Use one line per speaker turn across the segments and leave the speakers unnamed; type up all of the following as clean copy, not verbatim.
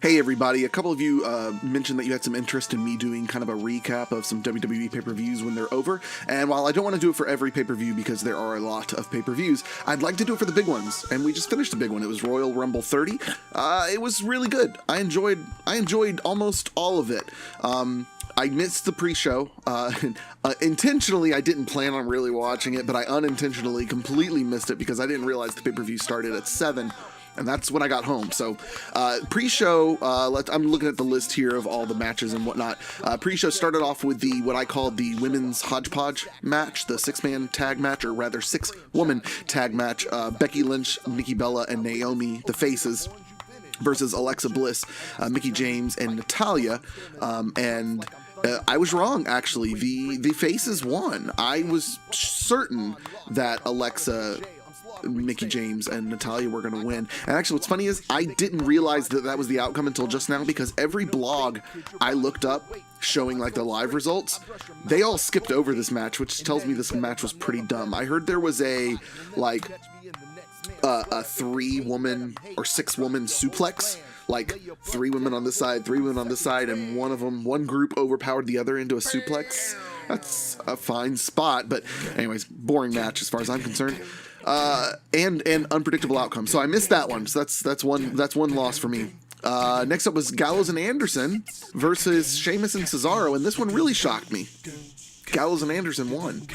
Hey everybody, a couple of you mentioned that you had some interest in me doing kind of a recap of some WWE pay-per-views when they're over, and while I don't want to do it for every pay-per-view because there are a lot of pay-per-views, I'd like to do it for the big ones, and we just finished the big one. It was Royal Rumble 30. It was really good. I enjoyed almost all of it. I missed the pre-show. Intentionally, I didn't plan on really watching it, but I unintentionally completely missed it because I didn't realize the pay-per-view started at 7. And that's when I got home. So, pre-show, I'm looking at the list here of all the matches and whatnot. Pre-show started off with what I called the women's hodgepodge match, the 6-man tag match, or rather 6-woman tag match. Becky Lynch, Nikki Bella, and Naomi, the Faces, versus Alexa Bliss, Mickie James, and Natalya. I was wrong, actually. The Faces won. I was certain that Alexa, Mickie James, and Natalya were going to win. And actually, what's funny is I didn't realize that was the outcome until just now, because every blog I looked up showing like the live results, they all skipped over this match, which tells me this match was pretty dumb. I heard there was a 3-woman or 6-woman suplex, like 3 women on this side, 3 women on this side, and one group overpowered the other into a suplex. That's a fine spot, but anyways, boring match as far as I'm concerned. And unpredictable outcome. So I missed that one. So that's one loss for me. Next up was Gallows and Anderson versus Sheamus and Cesaro, and this one really shocked me. Gallows and Anderson won.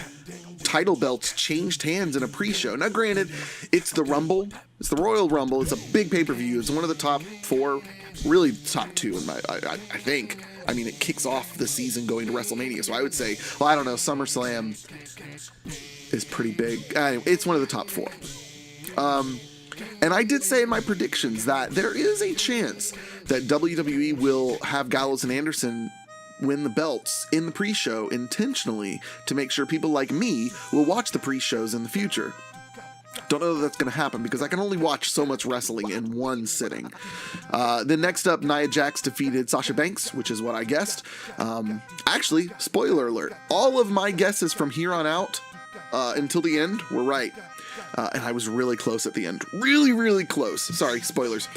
Title belts changed hands in a pre-show. Now, granted, it's the Rumble. It's the Royal Rumble. It's a big pay-per-view. It's one of the top 4, really top 2 in I think. I mean, it kicks off the season going to WrestleMania. So I would say, well, I don't know, SummerSlam is pretty big. Anyway, it's one of the top 4. And I did say in my predictions that there is a chance that WWE will have Gallows and Anderson win the belts in the pre-show intentionally to make sure people like me will watch the pre-shows in the future. Don't know that that's going to happen because I can only watch so much wrestling in one sitting. Then next up, Nia Jax defeated Sasha Banks, which is what I guessed. Actually, spoiler alert, all of my guesses from here on out until the end were right. And I was really close at the end. Really, really close. Sorry, spoilers.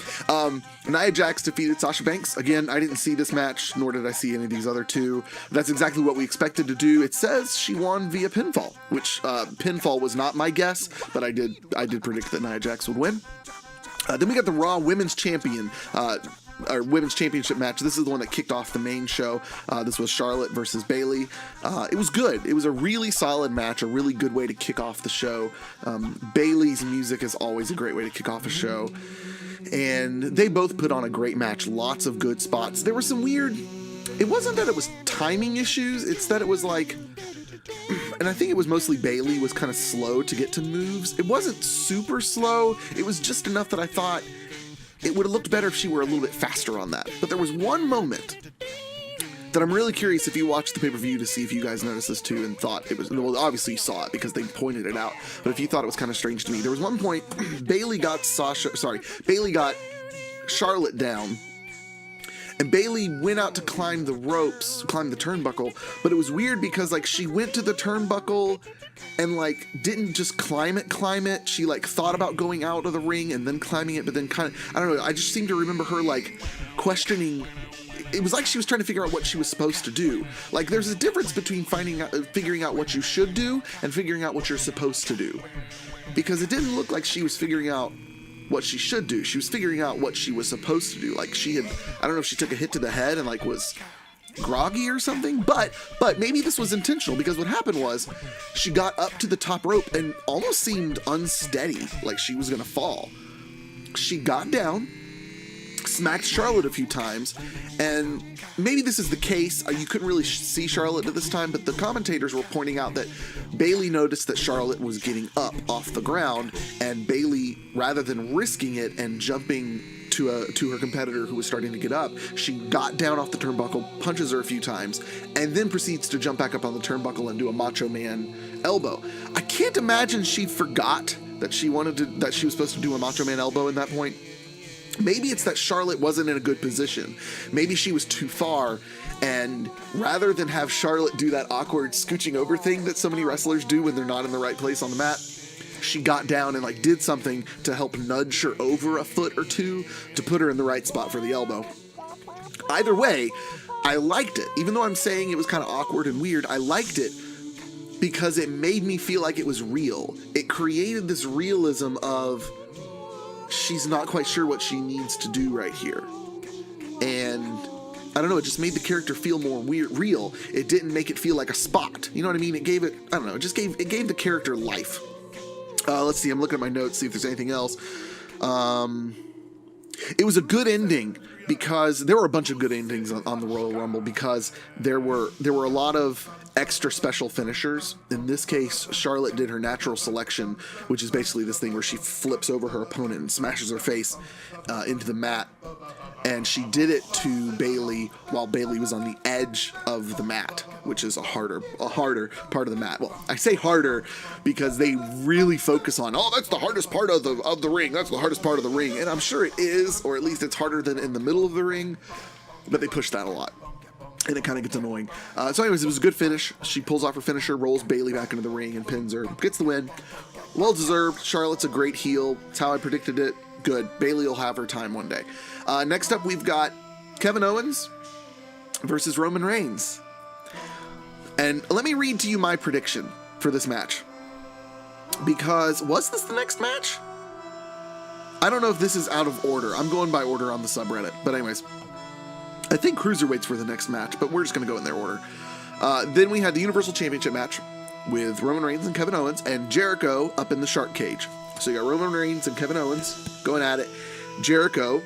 Nia Jax defeated Sasha Banks. Again, I didn't see this match, nor did I see any of these other two. That's exactly what we expected to do. It says she won via pinfall, which pinfall was not my guess, but I did predict that Nia Jax would win. Then we got the Raw Women's Champion, or Women's Championship match. This is the one that kicked off the main show. This was Charlotte versus Bayley. It was good. It was a really solid match, a really good way to kick off the show. Bayley's music is always a great way to kick off a show. And they both put on a great match. Lots of good spots. There were some weird... It wasn't that it was timing issues. It's that it was like... And I think it was mostly Bayley was kind of slow to get to moves. It wasn't super slow. It was just enough that I thought it would have looked better if she were a little bit faster on that. But there was one moment that I'm really curious if you watched the pay-per-view to see if you guys noticed this too and thought it was... Well, obviously you saw it because they pointed it out. But if you thought it was kind of strange to me, there was one point Bayley got Charlotte down. And Bayley went out to climb the ropes, climb the turnbuckle, but it was weird because like she went to the turnbuckle and like didn't just climb it. She like thought about going out of the ring and then climbing it, but then kind of, I don't know, I just seem to remember her like questioning. It was like she was trying to figure out what she was supposed to do. Like there's a difference between figuring out what you should do and figuring out what you're supposed to do. Because it didn't look like she was figuring out what she should do. She was figuring out what she was supposed to do. Like she had, I don't know if she took a hit to the head and like was groggy or something, but maybe this was intentional because what happened was she got up to the top rope and almost seemed unsteady, like she was gonna fall. She got down, smacked Charlotte a few times, and maybe this is the case. You couldn't really see Charlotte at this time, but the commentators were pointing out that Bayley noticed that Charlotte was getting up off the ground, and Bayley, rather than risking it and jumping to her competitor who was starting to get up, she got down off the turnbuckle, punches her a few times, and then proceeds to jump back up on the turnbuckle and do a Macho Man elbow. I can't imagine she forgot that she was supposed to do a Macho Man elbow at that point. Maybe it's that Charlotte wasn't in a good position. Maybe she was too far, and rather than have Charlotte do that awkward scooching over thing that so many wrestlers do when they're not in the right place on the mat, she got down and like did something to help nudge her over a foot or two to put her in the right spot for the elbow. Either way, I liked it. Even though I'm saying it was kind of awkward and weird, I liked it because it made me feel like it was real. It created this realism of she's not quite sure what she needs to do right here. And I don't know, it just made the character feel more real. It didn't make it feel like a spot. You know what I mean? It gave it, I don't know, it gave the character life. Let's see, I'm looking at my notes, see if there's anything else. It was a good ending because there were a bunch of good endings on the Royal Rumble because there were a lot of extra special finishers. In this case, Charlotte did her natural selection, which is basically this thing where she flips over her opponent and smashes her face into the mat. And she did it to Bayley while Bayley was on the edge of the mat, which is a harder part of the mat. Well, I say harder because they really focus on, oh, that's the hardest part of the ring. That's the hardest part of the ring. And I'm sure it is, or at least it's harder than in the middle of the ring, but they push that a lot. And it kind of gets annoying. So anyways, it was a good finish. She pulls off her finisher, rolls Bayley back into the ring and pins her. Gets the win. Well deserved. Charlotte's a great heel. It's how I predicted it. Good. Bayley will have her time one day. Next up, we've got Kevin Owens versus Roman Reigns. And let me read to you my prediction for this match. Because, was this the next match? I don't know if this is out of order. I'm going by order on the subreddit. But anyways, I think Cruiserweights were the next match, but we're just going to go in their order. Then we had the Universal Championship match with Roman Reigns and Kevin Owens and Jericho up in the shark cage. So you got Roman Reigns and Kevin Owens going at it. Jericho,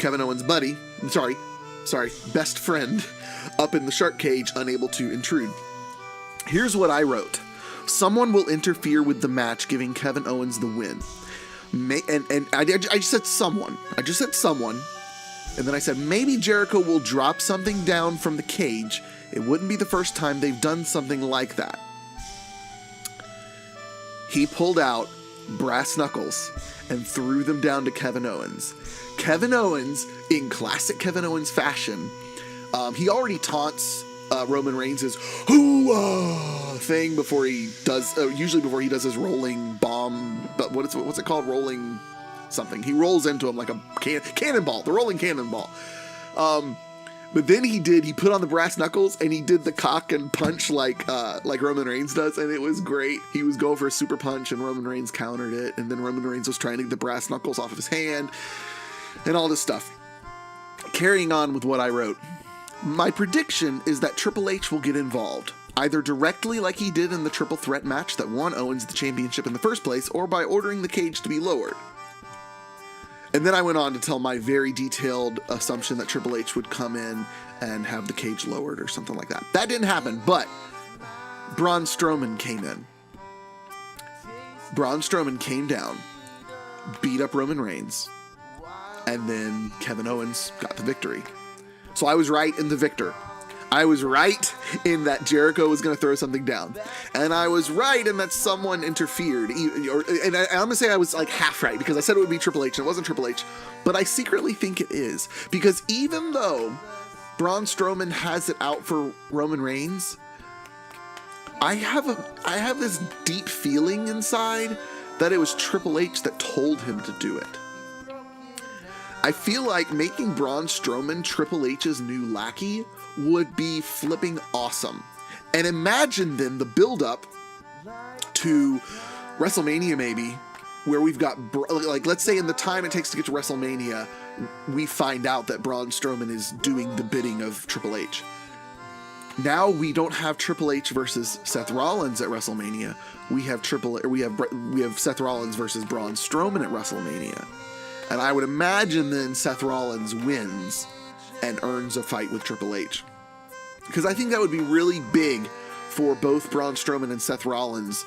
Kevin Owens' buddy, best friend, up in the shark cage, unable to intrude. Here's what I wrote. Someone will interfere with the match, giving Kevin Owens the win. I just said someone. I just said someone. And then I said, maybe Jericho will drop something down from the cage. It wouldn't be the first time they've done something like that. He pulled out brass knuckles and threw them down to Kevin Owens. Kevin Owens, in classic Kevin Owens fashion, he already taunts Roman Reigns' hoo-ah thing before he does, usually before he does his rolling bomb, but what's it called? Rolling something. He rolls into him like a cannonball, the rolling cannonball. But then he put on the brass knuckles and he did the cock and punch like Roman Reigns does, and it was great. He was going for a super punch and Roman Reigns countered it, and then Roman Reigns was trying to get the brass knuckles off of his hand and all this stuff. Carrying on with what I wrote. My prediction is that Triple H will get involved, either directly like he did in the triple threat match that won Owens the championship in the first place, or by ordering the cage to be lowered. And then I went on to tell my very detailed assumption that Triple H would come in and have the cage lowered or something like that. That didn't happen, but Braun Strowman came in. Braun Strowman came down, beat up Roman Reigns, and then Kevin Owens got the victory. So I was right in the victor. I was right in that Jericho was going to throw something down. And I was right in that someone interfered. And I'm going to say I was like half right because I said it would be Triple H and it wasn't Triple H. But I secretly think it is. Because even though Braun Strowman has it out for Roman Reigns, I have this deep feeling inside that it was Triple H that told him to do it. I feel like making Braun Strowman Triple H's new lackey would be flipping awesome. And imagine then the build-up to WrestleMania maybe, where we've got, like, let's say in the time it takes to get to WrestleMania, we find out that Braun Strowman is doing the bidding of Triple H. Now we don't have Triple H versus Seth Rollins at WrestleMania. We have Seth Rollins versus Braun Strowman at WrestleMania. And I would imagine then Seth Rollins wins and earns a fight with Triple H. Because I think that would be really big for both Braun Strowman and Seth Rollins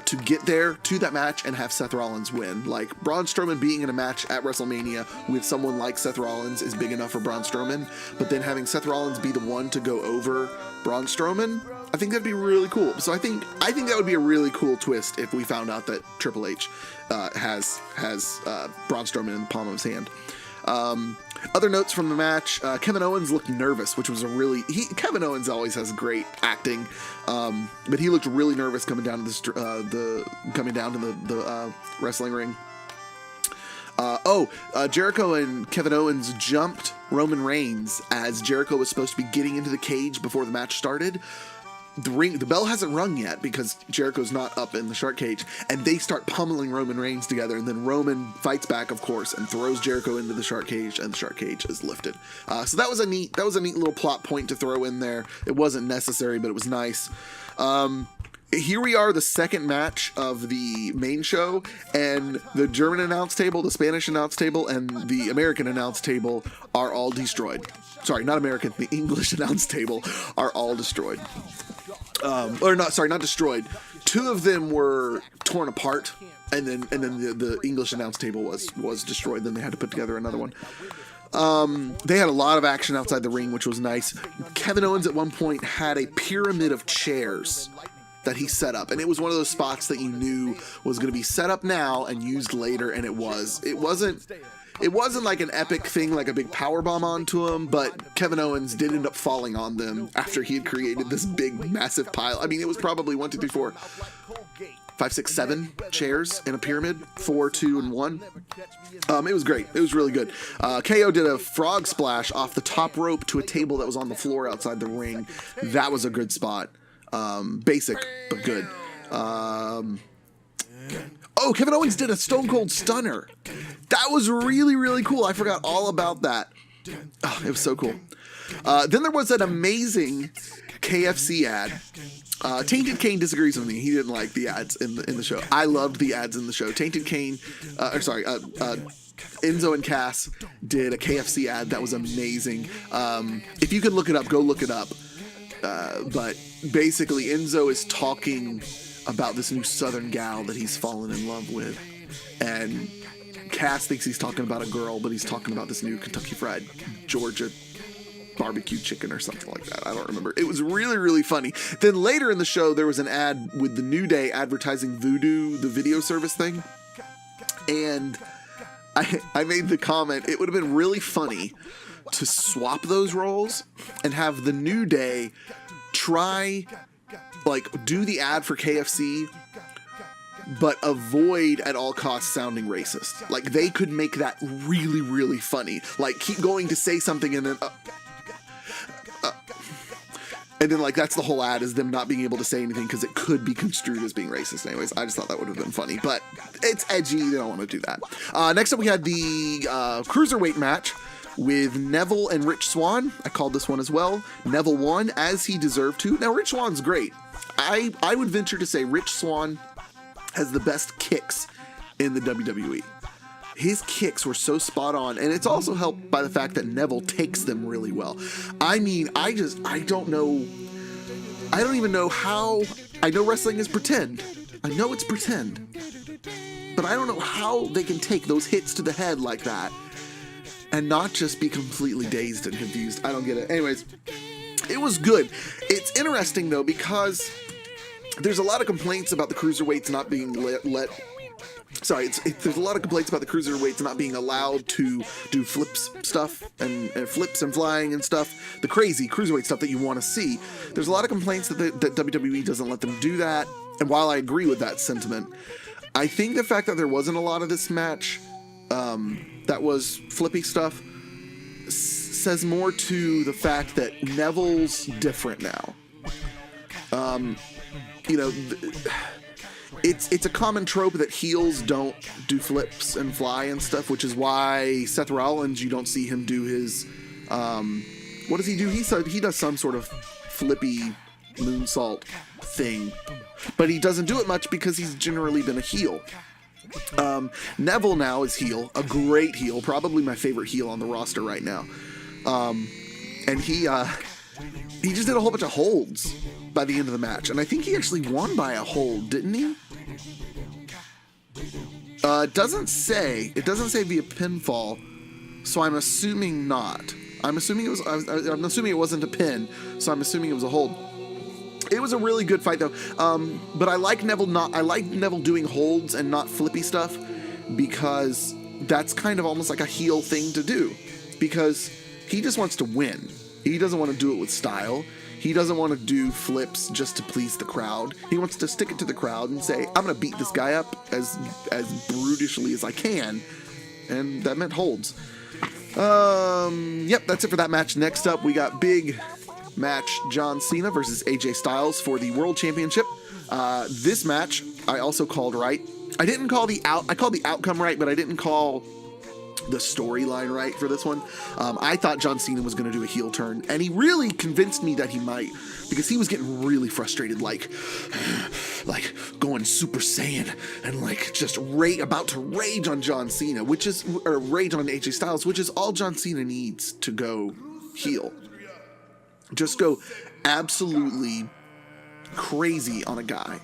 to get there to that match and have Seth Rollins win. Like, Braun Strowman being in a match at WrestleMania with someone like Seth Rollins is big enough for Braun Strowman, but then having Seth Rollins be the one to go over Braun Strowman, I think that'd be really cool. So I think that would be a really cool twist if we found out that Triple H has Braun Strowman in the palm of his hand. Other notes from the match, Kevin Owens looked nervous, which was Kevin Owens always has great acting, but he looked really nervous coming down to the wrestling ring. Jericho and Kevin Owens jumped Roman Reigns as Jericho was supposed to be getting into the cage before the match started. The bell hasn't rung yet because Jericho's not up in the shark cage, and they start pummeling Roman Reigns together, and then Roman fights back, of course, and throws Jericho into the shark cage, and the shark cage is lifted. So that was a neat little plot point to throw in there. It wasn't necessary, but it was nice. Here we are, the second match of the main show, and the German announce table, the Spanish announce table, and the American announce table are all destroyed. Sorry, not American, the English announce table are all destroyed. Not destroyed. Two of them were torn apart, and then the English announce table was destroyed. Then they had to put together another one. They had a lot of action outside the ring, which was nice. Kevin Owens at one point had a pyramid of chairs that he set up, and it was one of those spots that you knew was going to be set up now and used later, and it wasn't like an epic thing, like a big power bomb onto him, but Kevin Owens did end up falling on them after he had created this big, massive pile. I mean, it was probably 1, 2, 3, 4, 5, 6, 7 chairs in a pyramid, 4, 2, and 1. It was great. It was really good. KO did a frog splash off the top rope to a table that was on the floor outside the ring. That was a good spot. Basic, but good. Kevin Owens did a Stone Cold Stunner. That was really, really cool. I forgot all about that. Oh, it was so cool. Then there was an amazing KFC ad. Tainted Kane disagrees with me. He didn't like the ads in the show. I loved the ads in the show. Tainted Kane, Enzo and Cass did a KFC ad that was amazing. If you can look it up, go look it up. But basically, Enzo is talking about this new Southern gal that he's fallen in love with, and Cass thinks he's talking about a girl, but he's talking about this new Kentucky Fried Georgia barbecue chicken or something like that. I don't remember. It was really, really funny. Then later in the show, there was an ad with the New Day advertising Vudu, the video service thing, and I made the comment, it would have been really funny to swap those roles and have the New Day do the ad for KFC, but avoid at all costs sounding racist. Like, they could make that really, really funny. Like, keep going to say something and then that's the whole ad, is them not being able to say anything because it could be construed as being racist. Anyways, I just thought that would have been funny, but it's edgy. They don't want to do that. Next up, we had the cruiserweight match with Neville and Rich Swann. I called this one as well. Neville won, as he deserved to. Now, Rich Swann's great. I would venture to say Rich Swann has the best kicks in the WWE. His kicks were so spot on, and it's also helped by the fact that Neville takes them really well. I mean, I don't know. I don't even know how. I know wrestling is pretend. I know it's pretend. But I don't know how they can take those hits to the head like that and not just be completely dazed and confused. I don't get it. Anyways, it was good. It's interesting, though, because there's a lot of complaints about the cruiserweights not being there's a lot of complaints about the cruiserweights not being allowed to do flips stuff and flips and flying and stuff, the crazy cruiserweight stuff that you want to see. There's a lot of complaints that WWE doesn't let them do that, and while I agree with that sentiment, I think the fact that there wasn't a lot of this match that was flippy stuff says more to the fact that Neville's different now. It's a common trope that heels don't do flips and fly and stuff, which is why Seth Rollins, you don't see him do his, what does he do? He does some sort of flippy moonsault thing, but he doesn't do it much because he's generally been a heel. Neville now is heel, a great heel, probably my favorite heel on the roster right now. And he just did a whole bunch of holds by the end of the match, and I think he actually won by a hold, didn't he? It doesn't say via pinfall, so I'm assuming not. I'm assuming it wasn't a pin, so I'm assuming it was a hold. It was a really good fight, though. But I like Neville doing holds and not flippy stuff, because that's kind of almost like a heel thing to do, because he just wants to win. He doesn't want to do it with style. He doesn't want to do flips just to please the crowd. He wants to stick it to the crowd and say, I'm going to beat this guy up as brutishly as I can. And that meant holds. Yep, that's it for that match. Next up, we got big match John Cena versus AJ Styles for the World Championship. This match I also called right. I called the outcome right, but I didn't call the storyline right for this one. I thought John Cena was going to do a heel turn, and he really convinced me that he might, because he was getting really frustrated, like going Super Saiyan and like just about to rage on John Cena, or rage on AJ Styles, which is all John Cena needs to go heel. Just go absolutely crazy on a guy.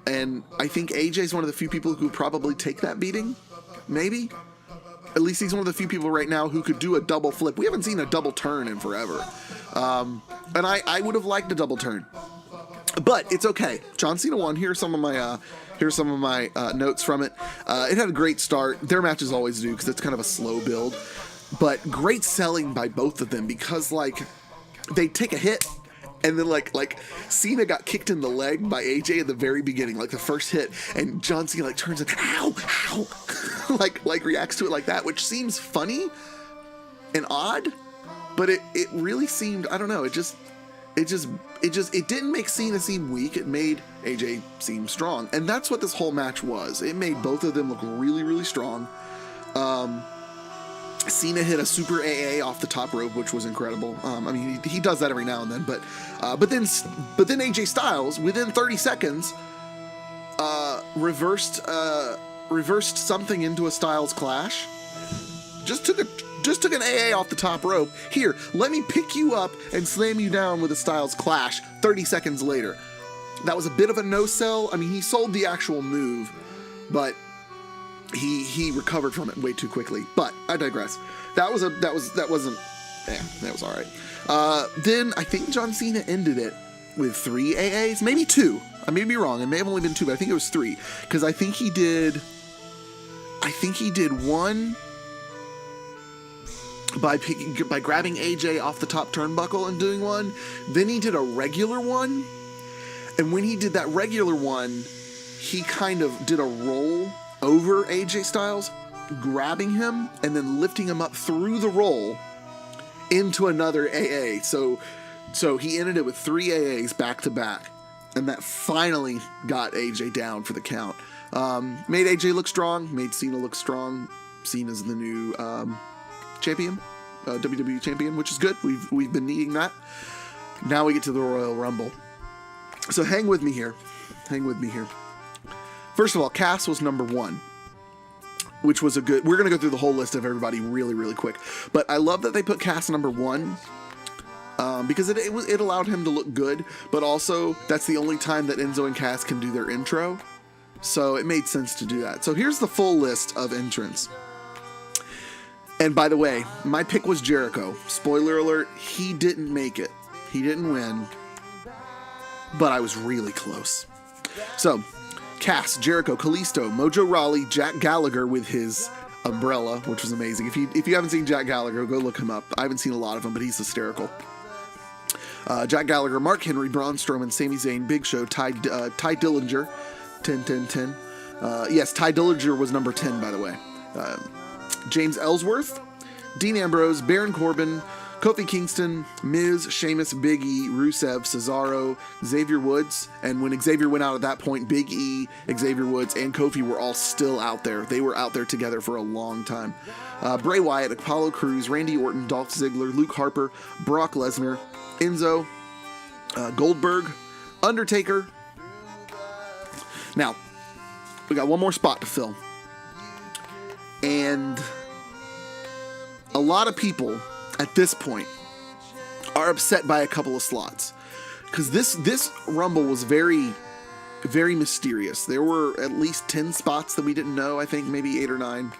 And I think AJ is one of the few people who could probably take that beating. Maybe. At least he's one of the few people right now who could do a double flip. We haven't seen a double turn in forever. And I would have liked a double turn. But it's okay. John Cena won. Here's some of my notes from it. It had a great start. Their matches always do, because it's kind of a slow build. But great selling by both of them, because like they take a hit, and then like Cena got kicked in the leg by AJ at the very beginning, like the first hit, and John Cena like turns and ow, like reacts to it like that, which seems funny and odd, but it really seemed, I don't know, it didn't make Cena seem weak. It made AJ seem strong, and that's what this whole match was. It made both of them look really, really strong. Cena hit a super AA off the top rope, which was incredible. I mean, he does that every now and then, but then AJ Styles within 30 seconds reversed something into a Styles Clash. Just took an AA off the top rope. Here, let me pick you up and slam you down with a Styles Clash 30 seconds later. That was a bit of a no-sell. I mean, he sold the actual move, but he recovered from it way too quickly. But I digress. That was all right. Then I think John Cena ended it with 3 AAs, maybe 2. I may be wrong. It may have only been 2, but I think it was 3, because I think he did one by grabbing AJ off the top turnbuckle and doing one. Then he did a regular one, and when he did that regular one, he kind of did a roll over AJ Styles, grabbing him and then lifting him up through the roll into another AA. So he ended it with 3 AAs back to back, and that finally got AJ down for the count. Made AJ look strong, made Cena look strong. Cena's the new champion, WWE champion, which is good. We've been needing that. Now we get to the Royal Rumble. So hang with me here. First of all, Cass was number 1, which was we're going to go through the whole list of everybody really, really quick. But I love that they put Cass number 1, because it allowed him to look good, but also that's the only time that Enzo and Cass can do their intro. So it made sense to do that. So here's the full list of entrants. And by the way, my pick was Jericho. Spoiler alert, he didn't make it. He didn't win, but I was really close. So Cass, Jericho, Kalisto, Mojo Rawley, Jack Gallagher with his umbrella, which was amazing. If you haven't seen Jack Gallagher, go look him up. I haven't seen a lot of him, but he's hysterical. Jack Gallagher, Mark Henry, Braun Strowman, Sami Zayn, Big Show, Ty Dillinger, 10. Yes, Ty Dillinger was number 10, by the way. James Ellsworth, Dean Ambrose, Baron Corbin, Kofi Kingston, Miz, Sheamus, Big E, Rusev, Cesaro, Xavier Woods, and when Xavier went out at that point, Big E, Xavier Woods, and Kofi were all still out there. They were out there together for a long time. Bray Wyatt, Apollo Crews, Randy Orton, Dolph Ziggler, Luke Harper, Brock Lesnar, Enzo, Goldberg, Undertaker. Now, we got one more spot to fill. And a lot of people at this point are upset by a couple of slots, because this Rumble was very, very mysterious. There were at least 10 spots that we didn't know. I think maybe 8 or 9,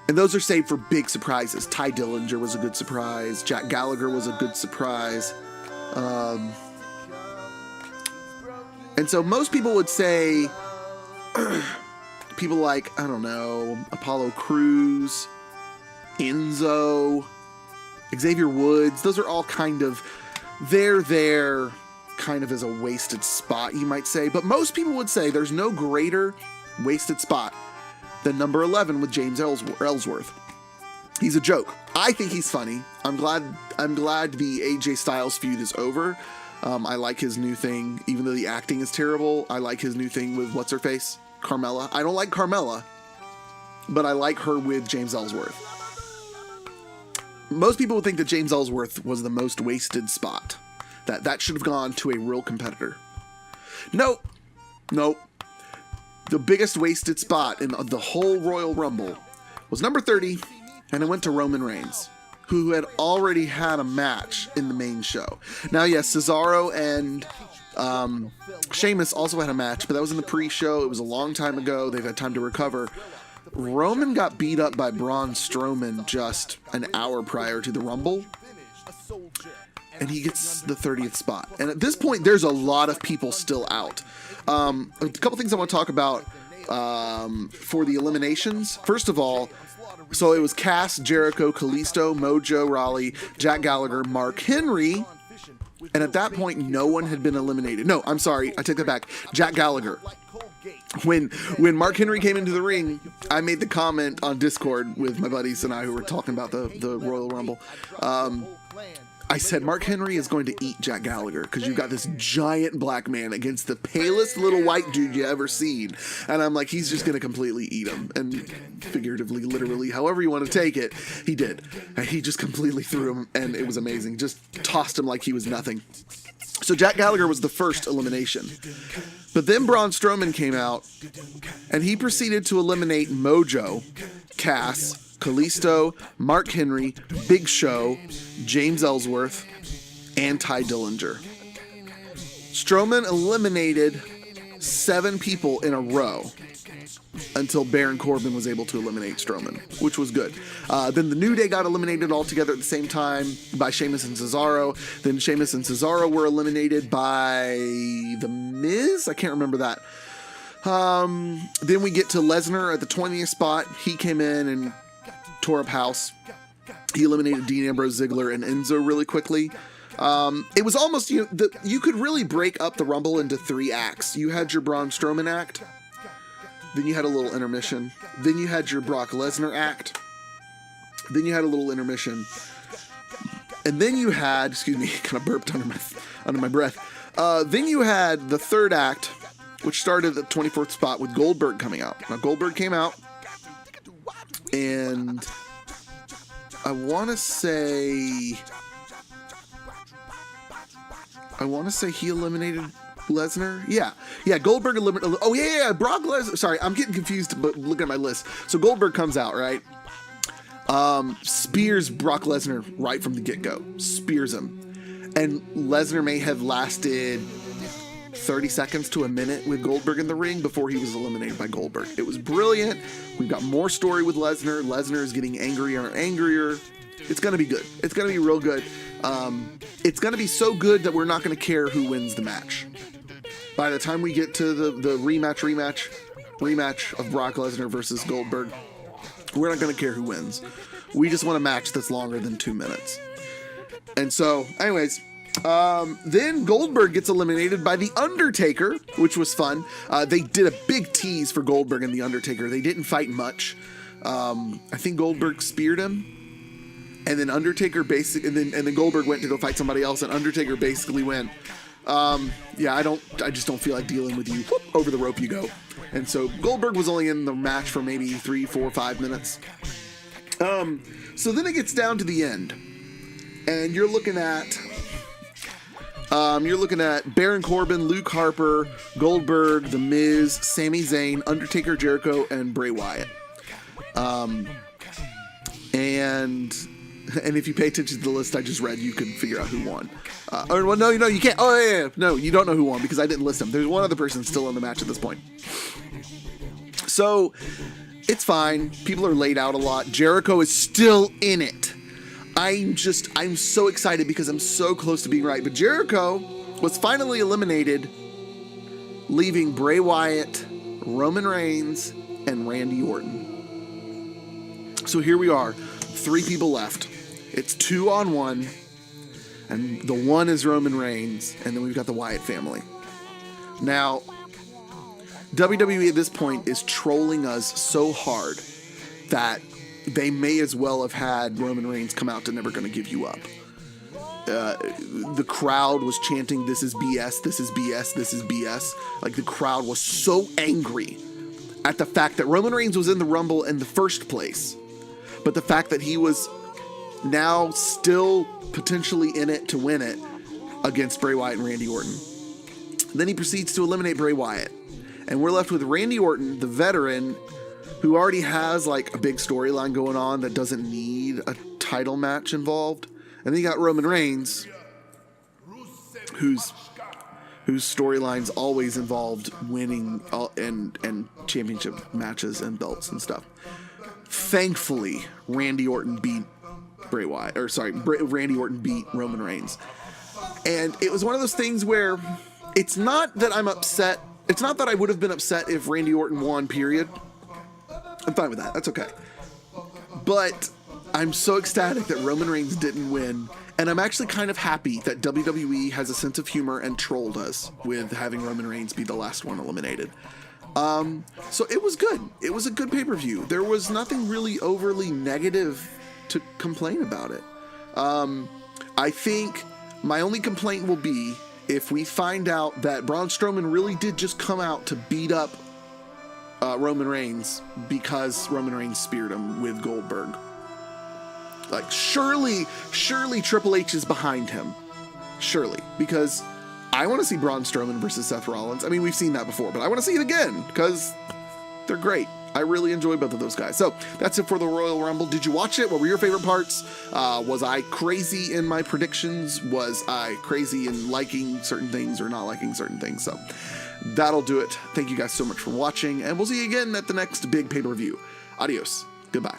and those are saved for big surprises. Ty Dillinger was a good surprise. Jack Gallagher was a good surprise, and so most people would say people like, I don't know, Apollo Crews, Enzo, Xavier Woods. Those are all kind of, they're there kind of as a wasted spot, you might say. But most people would say there's no greater wasted spot than number 11 with James Ellsworth. He's a joke. I think he's funny. I'm glad the AJ Styles feud is over. I like his new thing, even though the acting is terrible. I like his new thing with what's her face, Carmella. I don't like Carmella, but I like her with James Ellsworth. Most people would think that James Ellsworth was the most wasted spot. That should have gone to a real competitor. Nope. The biggest wasted spot in the whole Royal Rumble was number 30, and it went to Roman Reigns, who had already had a match in the main show. Now, yes, Cesaro and Sheamus also had a match, but that was in the pre-show. It was a long time ago. They've had time to recover. Roman got beat up by Braun Strowman just an hour prior to the Rumble, and he gets the 30th spot. And at this point, there's a lot of people still out. A couple things I want to talk about for the eliminations. First of all, so it was Cass, Jericho, Kalisto, Mojo Rawley, Jack Gallagher, Mark Henry, and at that point, no one had been eliminated. No, I'm sorry, I take that back. Jack Gallagher. When Mark Henry came into the ring, I made the comment on Discord with my buddies and I who were talking about the Royal Rumble. I said, Mark Henry is going to eat Jack Gallagher because you've got this giant black man against the palest little white dude you ever seen. And I'm like, he's just going to completely eat him. And figuratively, literally, however you want to take it, he did. And he just completely threw him, and it was amazing. Just tossed him like he was nothing. So Jack Gallagher was the first elimination. But then Braun Strowman came out, and he proceeded to eliminate Mojo, Cass, Kalisto, Mark Henry, Big Show, James Ellsworth, and Ty Dillinger. Strowman eliminated 7 people in a row until Baron Corbin was able to eliminate Strowman, which was good. Then the New Day got eliminated all together at the same time by Sheamus and Cesaro. Then Sheamus and Cesaro were eliminated by The Miz? I can't remember that. Then we get to Lesnar at the 20th spot. He came in and tore up house. He eliminated Dean Ambrose, Ziggler, and Enzo really quickly. It was almost, you could really break up the Rumble into 3 acts. You had your Braun Strowman act, then you had a little intermission, then you had your Brock Lesnar act, then you had a little intermission, and then you had, kind of burped under my breath, then you had the 3rd act, which started at the 24th spot with Goldberg coming out. Now, Goldberg came out, and I want to say he eliminated Lesnar. Yeah, Goldberg eliminated. Oh yeah, Brock Lesnar. Sorry, I'm getting confused. But look at my list. So Goldberg comes out, right? Spears Brock Lesnar right from the get-go. Spears him, and Lesnar may have lasted 30 seconds to a minute with Goldberg in the ring before he was eliminated by Goldberg. It was brilliant. We've got more story with Lesnar. Lesnar is getting angrier and angrier. It's going to be good. It's going to be real good. It's going to be so good that we're not going to care who wins the match. By the time we get to the rematch of Brock Lesnar versus Goldberg, we're not going to care who wins. We just want a match that's longer than 2 minutes. And so, anyways, then Goldberg gets eliminated by The Undertaker, which was fun. They did a big tease for Goldberg and The Undertaker. They didn't fight much. I think Goldberg speared him, and then Undertaker and then Goldberg went to go fight somebody else, and Undertaker basically went, I just don't feel like dealing with you. Whoop, over the rope you go. And so Goldberg was only in the match for maybe 3, 4, 5 minutes. So then it gets down to the end, and you're looking at Baron Corbin, Luke Harper, Goldberg, The Miz, Sami Zayn, Undertaker, Jericho, and Bray Wyatt. And if you pay attention to the list I just read, you can figure out who won. No, you can't. Oh, yeah. No, you don't know who won because I didn't list them. There's one other person still in the match at this point. So, it's fine. People are laid out a lot. Jericho is still in it. I'm so excited because I'm so close to being right. But Jericho was finally eliminated, leaving Bray Wyatt, Roman Reigns, and Randy Orton. So here we are, 3 people left. It's 2-on-1, and the one is Roman Reigns, and then we've got the Wyatt family. Now, WWE at this point is trolling us so hard that they may as well have had Roman Reigns come out to Never Gonna Give You Up. The crowd was chanting, "This is BS, this is BS, this is BS." Like, the crowd was so angry at the fact that Roman Reigns was in the Rumble in the first place, but the fact that he was now still potentially in it to win it against Bray Wyatt and Randy Orton. Then he proceeds to eliminate Bray Wyatt, and we're left with Randy Orton, the veteran, who already has like a big storyline going on that doesn't need a title match involved. And then you got Roman Reigns, whose storylines always involved winning and championship matches and belts and stuff. Thankfully, Randy Orton beat Randy Orton beat Roman Reigns. And it was one of those things where it's not that I'm upset. It's not that I would have been upset if Randy Orton won, period. I'm fine with that. That's okay. But I'm so ecstatic that Roman Reigns didn't win, and I'm actually kind of happy that WWE has a sense of humor and trolled us with having Roman Reigns be the last one eliminated. So it was good. It was a good pay-per-view. There was nothing really overly negative to complain about it. I think my only complaint will be if we find out that Braun Strowman really did just come out to beat up Roman Reigns because Roman Reigns speared him with Goldberg. Like, surely Triple H is behind him. Surely. Because I want to see Braun Strowman versus Seth Rollins. I mean, we've seen that before, but I want to see it again because they're great. I really enjoy both of those guys. So that's it for the Royal Rumble. Did you watch it? What were your favorite parts? Was I crazy in my predictions? Was I crazy in liking certain things or not liking certain things? So that'll do it. Thank you guys so much for watching, and we'll see you again at the next big pay-per-view. Adios. Goodbye.